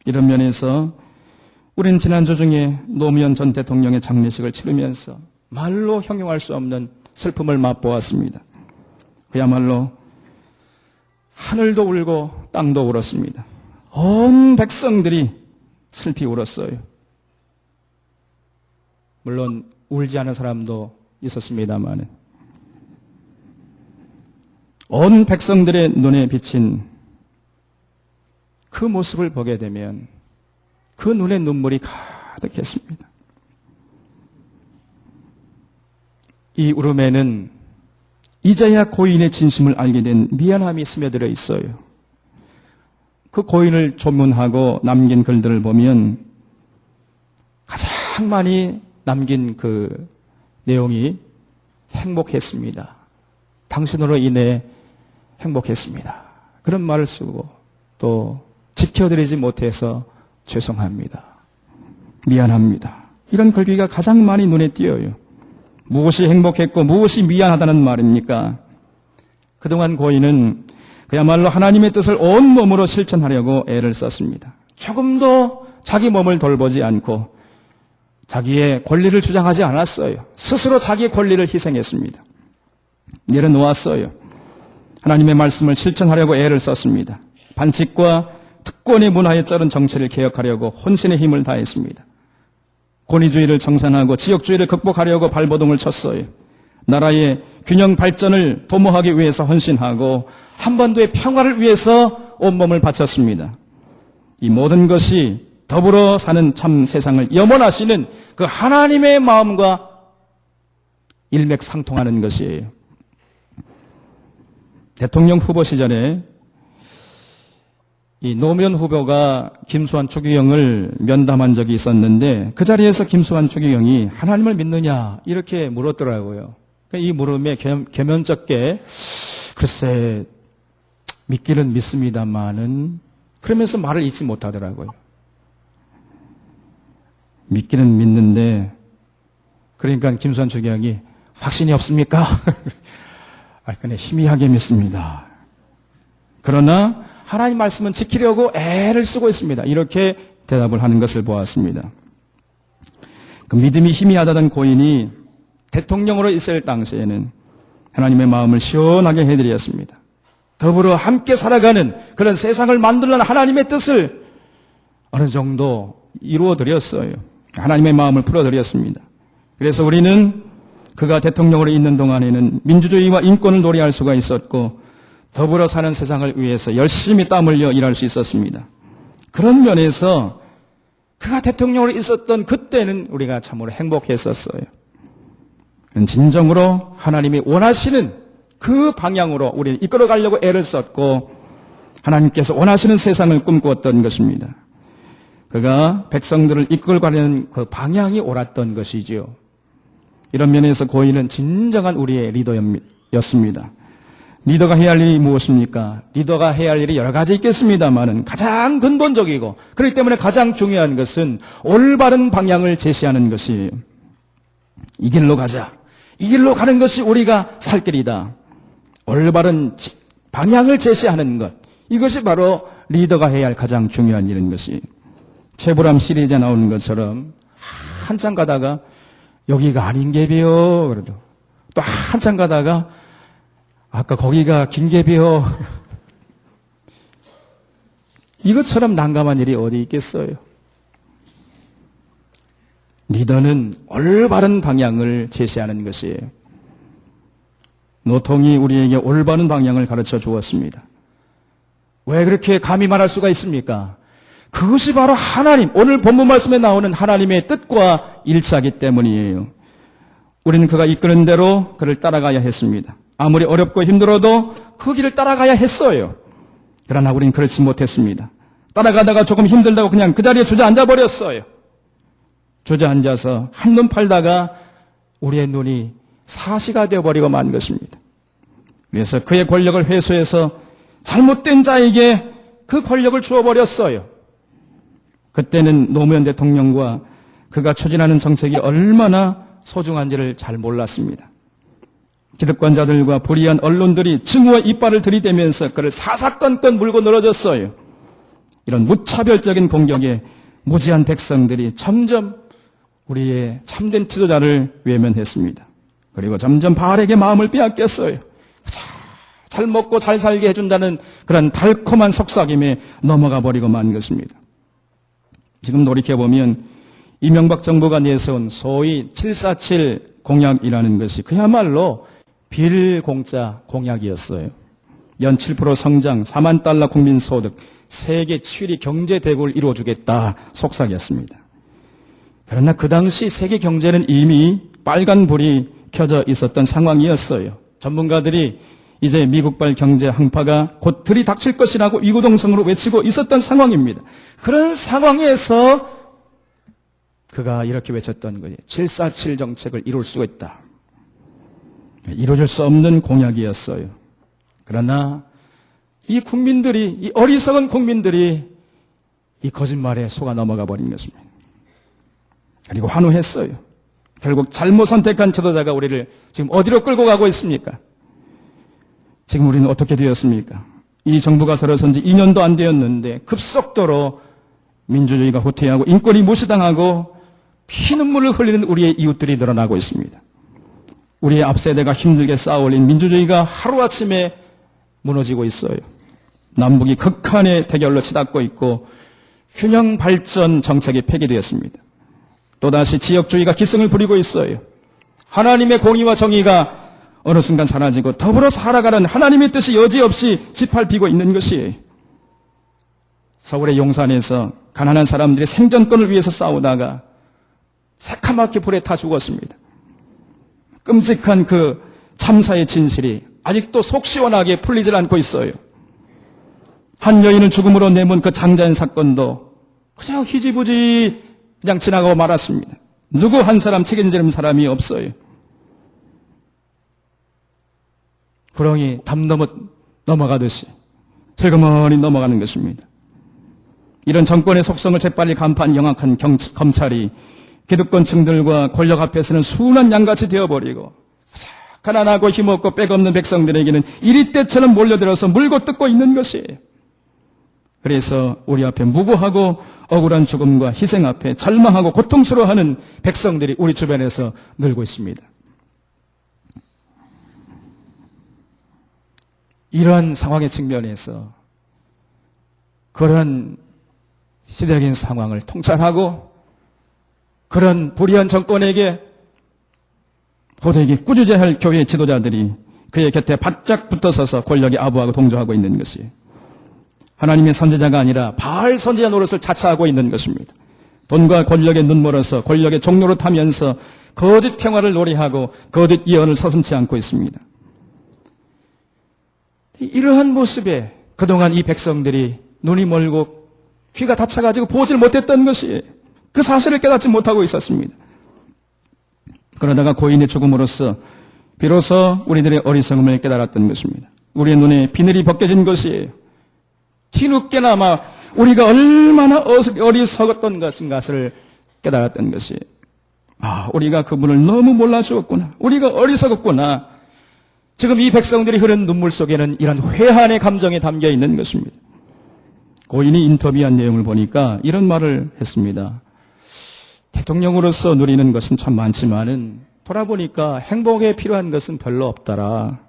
이런 면에서 우리는 지난주 중에 노무현 전 대통령의 장례식을 치르면서 말로 형용할 수 없는 슬픔을 맛보았습니다. 그야말로 하늘도 울고 땅도 울었습니다. 온 백성들이 슬피 울었어요. 물론 울지 않은 사람도 있었습니다만 온 백성들의 눈에 비친 그 모습을 보게 되면 그 눈에 눈물이 가득했습니다. 이 울음에는 이제야 고인의 진심을 알게 된 미안함이 스며들어 있어요. 그 고인을 조문하고 남긴 글들을 보면 가장 많이 남긴 그 내용이 행복했습니다. 당신으로 인해 행복했습니다. 그런 말을 쓰고 또 지켜드리지 못해서 죄송합니다. 미안합니다. 이런 글귀가 가장 많이 눈에 띄어요. 무엇이 행복했고 무엇이 미안하다는 말입니까? 그동안 고인은 그야말로 하나님의 뜻을 온몸으로 실천하려고 애를 썼습니다. 조금도 자기 몸을 돌보지 않고 자기의 권리를 주장하지 않았어요. 스스로 자기의 권리를 희생했습니다. 내려놓았어요. 하나님의 말씀을 실천하려고 애를 썼습니다. 반칙과 특권의 문화에 쩔은 정치를 개혁하려고 혼신의 힘을 다했습니다. 권위주의를 정산하고 지역주의를 극복하려고 발버둥을 쳤어요. 나라의 균형 발전을 도모하기 위해서 헌신하고 한반도의 평화를 위해서 온몸을 바쳤습니다. 이 모든 것이 더불어 사는 참 세상을 염원하시는 그 하나님의 마음과 일맥상통하는 것이에요. 대통령 후보 시절에 이 노무현 후보가 김수환 추기경을 면담한 적이 있었는데 그 자리에서 김수환 추기경이 하나님을 믿느냐 이렇게 물었더라고요. 이 물음에 겸연쩍게 글쎄 믿기는 믿습니다마는 그러면서 말을 잊지 못하더라고요. 믿기는 믿는데 그러니까 김수환 추기경이 확신이 없습니까? 그냥 희미하게 믿습니다. 그러나 하나님 말씀은 지키려고 애를 쓰고 있습니다. 이렇게 대답을 하는 것을 보았습니다. 그 믿음이 희미하다던 고인이 대통령으로 있을 당시에는 하나님의 마음을 시원하게 해드렸습니다. 더불어 함께 살아가는 그런 세상을 만들려는 하나님의 뜻을 어느 정도 이루어드렸어요. 하나님의 마음을 풀어드렸습니다. 그래서 우리는 그가 대통령으로 있는 동안에는 민주주의와 인권을 노래할 수가 있었고 더불어 사는 세상을 위해서 열심히 땀 흘려 일할 수 있었습니다. 그런 면에서 그가 대통령으로 있었던 그때는 우리가 참으로 행복했었어요. 진정으로 하나님이 원하시는 그 방향으로 우리를 이끌어가려고 애를 썼고 하나님께서 원하시는 세상을 꿈꾸었던 것입니다. 그가 백성들을 이끌어가려는 그 방향이 옳았던 것이지요. 이런 면에서 고인은 진정한 우리의 리더였습니다. 리더가 해야 할 일이 무엇입니까? 리더가 해야 할 일이 여러 가지 있겠습니다만은 가장 근본적이고 그렇기 때문에 가장 중요한 것은 올바른 방향을 제시하는 것이에요. 이 길로 가자. 이 길로 가는 것이 우리가 살 길이다. 올바른 방향을 제시하는 것. 이것이 바로 리더가 해야 할 가장 중요한 일인 것이에요. 최불암 시리즈에 나오는 것처럼 한참 가다가 여기가 아닌 게비요. 그래도 또 한참 가다가 아까 거기가 긴게비요. 이것처럼 난감한 일이 어디 있겠어요. 리더는 올바른 방향을 제시하는 것이에요. 노통이 우리에게 올바른 방향을 가르쳐 주었습니다. 왜 그렇게 감히 말할 수가 있습니까? 그것이 바로 하나님, 오늘 본문 말씀에 나오는 하나님의 뜻과 일치하기 때문이에요. 우리는 그가 이끄는 대로 그를 따라가야 했습니다. 아무리 어렵고 힘들어도 그 길을 따라가야 했어요. 그러나 우리는 그렇지 못했습니다. 따라가다가 조금 힘들다고 그냥 그 자리에 주저앉아 버렸어요. 주저앉아서 한눈 팔다가 우리의 눈이 사시가 되어버리고 만 것입니다. 그래서 그의 권력을 회수해서 잘못된 자에게 그 권력을 주어버렸어요. 그때는 노무현 대통령과 그가 추진하는 정책이 얼마나 소중한지를 잘 몰랐습니다. 기득권자들과 불의한 언론들이 증오의 이빨을 들이대면서 그를 사사건건 물고 늘어졌어요. 이런 무차별적인 공격에 무지한 백성들이 점점 우리의 참된 지도자를 외면했습니다. 그리고 점점 바알에게 마음을 빼앗겼어요. 잘 먹고 잘 살게 해준다는 그런 달콤한 속삭임에 넘어가 버리고 만 것입니다. 지금 돌이켜보면 이명박 정부가 내세운 소위 747 공약이라는 것이 그야말로 빌공짜 공약이었어요. 연 7% 성장, 4만 달러 국민소득, 세계 7위 경제대국을 이루어주겠다 속삭였습니다. 그러나 그 당시 세계 경제는 이미 빨간불이 켜져 있었던 상황이었어요. 전문가들이 이제 미국발 경제 항파가 곧 들이닥칠 것이라고 이구동성으로 외치고 있었던 상황입니다. 그런 상황에서 그가 이렇게 외쳤던 거예요. 747 정책을 이룰 수가 있다. 이루어질 수 없는 공약이었어요. 그러나 이 국민들이, 이 어리석은 국민들이 이 거짓말에 속아 넘어가 버린 것입니다. 그리고 환호했어요. 결국 잘못 선택한 지도자가 우리를 지금 어디로 끌고 가고 있습니까? 지금 우리는 어떻게 되었습니까? 이 정부가 들어선 지 2년도 안 되었는데 급속도로 민주주의가 후퇴하고 인권이 무시당하고 피눈물을 흘리는 우리의 이웃들이 늘어나고 있습니다. 우리의 앞세대가 힘들게 쌓아올린 민주주의가 하루아침에 무너지고 있어요. 남북이 극한의 대결로 치닫고 있고 균형 발전 정책이 폐기되었습니다. 또다시 지역주의가 기승을 부리고 있어요. 하나님의 공의와 정의가 어느 순간 사라지고 더불어 살아가는 하나님의 뜻이 여지없이 짓밟히고 있는 것이에요. 서울의 용산에서 가난한 사람들이 생존권을 위해서 싸우다가 새카맣게 불에 타 죽었습니다. 끔찍한 그 참사의 진실이 아직도 속 시원하게 풀리질 않고 있어요. 한 여인을 죽음으로 내몬 그 장자연 사건도 그저 희지부지 그냥 지나가고 말았습니다. 누구 한 사람 책임지는 사람이 없어요. 구렁이 담 넘어가듯이 슬그머니 넘어가는 것입니다. 이런 정권의 속성을 재빨리 간파한 영악한 검찰이 기득권층들과 권력 앞에서는 순한 양같이 되어버리고 가난하고 힘없고 백없는 백성들에게는 이리때처럼 몰려들어서 물고 뜯고 있는 것이에요. 그래서 우리 앞에 무고하고 억울한 죽음과 희생 앞에 절망하고 고통스러워하는 백성들이 우리 주변에서 늘고 있습니다. 이러한 상황의 측면에서 그런 시대적인 상황을 통찰하고 그런 불의한 정권에게 고되게 꾸짖어야 교회 지도자들이 그의 곁에 바짝 붙어서서 권력에 아부하고 동조하고 있는 것이 하나님의 선지자가 아니라 바알 선지자 노릇을 자처하고 있는 것입니다. 돈과 권력에 눈멀어서 권력의 종로를 타면서 거짓 평화를 노래하고 거짓 예언을 서슴지 않고 있습니다. 이러한 모습에 그동안 이 백성들이 눈이 멀고 귀가 닫혀가지고 보질 못했던 것이 그 사실을 깨닫지 못하고 있었습니다. 그러다가 고인의 죽음으로써 비로소 우리들의 어리석음을 깨달았던 것입니다. 우리의 눈에 비늘이 벗겨진 것이에요. 뒤늦게나마 우리가 얼마나 어리석었던 것인가를 깨달았던 것이에요. 우리가 그분을 너무 몰라주었구나. 우리가 어리석었구나. 지금 이 백성들이 흐른 눈물 속에는 이런 회한의 감정이 담겨 있는 것입니다. 고인이 인터뷰한 내용을 보니까 이런 말을 했습니다. 대통령으로서 누리는 것은 참 많지만은 돌아보니까 행복에 필요한 것은 별로 없더라.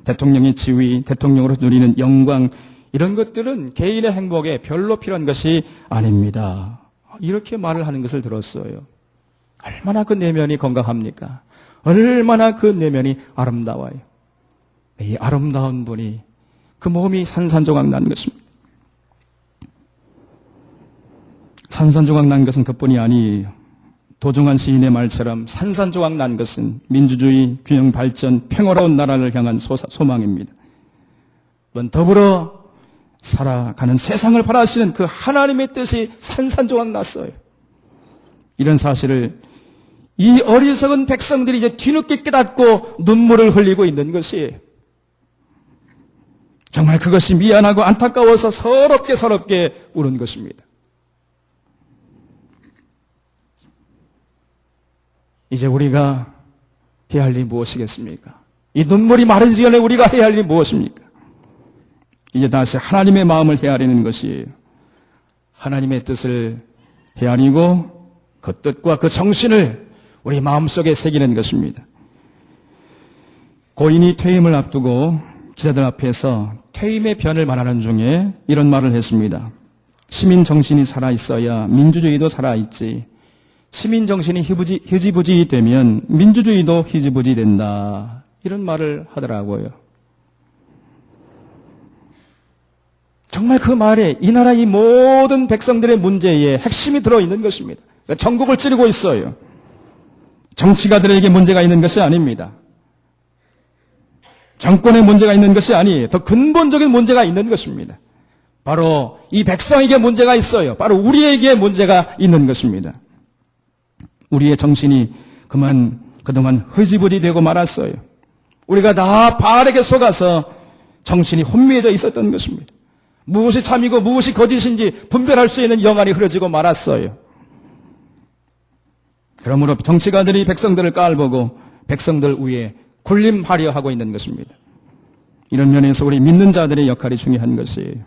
대통령의 지위, 대통령으로 누리는 영광 이런 것들은 개인의 행복에 별로 필요한 것이 아닙니다. 이렇게 말을 하는 것을 들었어요. 얼마나 그 내면이 건강합니까? 얼마나 그 내면이 아름다워요. 이 아름다운 분이 그 몸이 산산조각 난 것입니다. 산산조각 난 것은 그뿐이 아니에요. 도종환 시인의 말처럼 산산조각 난 것은 민주주의, 균형 발전, 평화로운 나라를 향한 소망입니다. 더불어 살아가는 세상을 바라시는 그 하나님의 뜻이 산산조각 났어요. 이런 사실을 이 어리석은 백성들이 이제 뒤늦게 깨닫고 눈물을 흘리고 있는 것이 정말 그것이 미안하고 안타까워서 서럽게 우는 것입니다. 이제 우리가 해야 할 일이 무엇이겠습니까? 이 눈물이 마르기 전에 우리가 해야 할 일이 무엇입니까? 이제 다시 하나님의 마음을 헤아리는 것이에요. 하나님의 뜻을 헤아리고 그 뜻과 그 정신을 우리 마음속에 새기는 것입니다. 고인이 퇴임을 앞두고 기자들 앞에서 퇴임의 변을 말하는 중에 이런 말을 했습니다. 시민 정신이 살아있어야 민주주의도 살아있지. 시민 정신이 흐지부지 되면 민주주의도 흐지부지 된다. 이런 말을 하더라고요. 정말 그 말에 이 나라 이 모든 백성들의 문제에 핵심이 들어있는 것입니다. 전국을 찌르고 있어요. 정치가들에게 문제가 있는 것이 아닙니다. 정권에 문제가 있는 것이 아니에요. 더 근본적인 문제가 있는 것입니다. 바로 이 백성에게 문제가 있어요. 바로 우리에게 문제가 있는 것입니다. 우리의 정신이 그동안 흐지부지 되고 말았어요. 우리가 다 바알에게 속아서 정신이 혼미해져 있었던 것입니다. 무엇이 참이고 무엇이 거짓인지 분별할 수 있는 영안이 흐려지고 말았어요. 그러므로 정치가들이 백성들을 깔보고 백성들 위에 군림하려 하고 있는 것입니다. 이런 면에서 우리 믿는 자들의 역할이 중요한 것이에요.